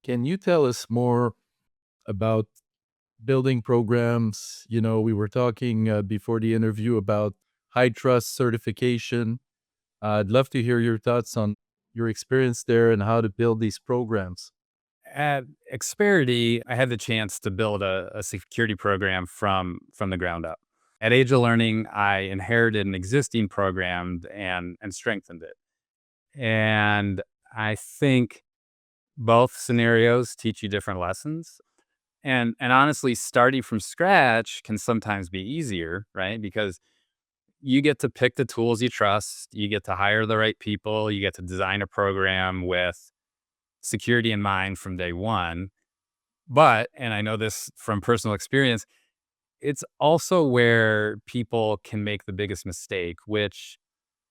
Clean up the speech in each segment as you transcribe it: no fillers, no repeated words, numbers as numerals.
Can you tell us more about building programs? We were talking before the interview about high trust certification. I'd love to hear your thoughts on your experience there and how to build these programs. At Xperity, I had the chance to build a security program from the ground up. At Age of Learning, I inherited an existing program and strengthened it. And I think both scenarios teach you different lessons. And honestly, starting from scratch can sometimes be easier, right? Because you get to pick the tools you trust, you get to hire the right people, you get to design a program with security in mind from day one. But, and I know this from personal experience, it's also where people can make the biggest mistake, which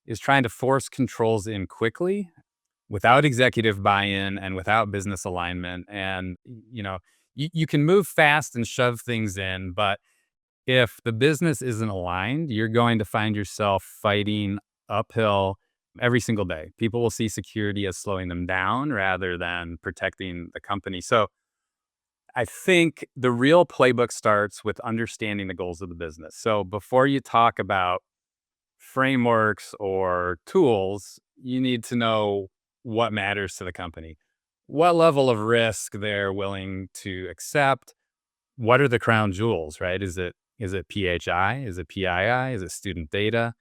is trying to force controls in quickly without executive buy-in and without business alignment. And, you can move fast and shove things in, but if the business isn't aligned, you're going to find yourself fighting uphill every single day. People will see security as slowing them down rather than protecting the company. So, I think the real playbook starts with understanding the goals of the business. So before you talk about frameworks or tools, you need to know what matters to the company, what level of risk they're willing to accept. What are the crown jewels, right? Is it PHI? Is it PII? Is it student data?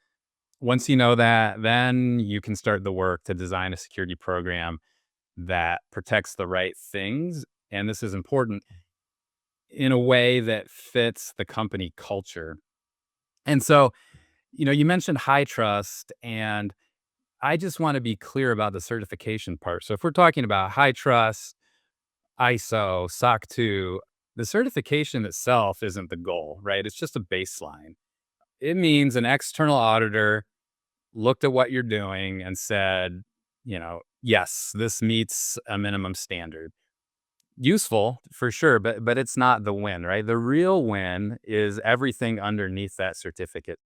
Once you know that, then you can start the work to design a security program that protects the right things. And this is important in a way that fits the company culture. And so, you mentioned high trust, and I just want to be clear about the certification part. So, if we're talking about high trust, ISO, SOC 2, the certification itself isn't the goal, right? It's just a baseline. It means an external auditor looked at what you're doing and said, yes, this meets a minimum standard. Useful for sure, but it's not the win, right? The real win is everything underneath that certificate.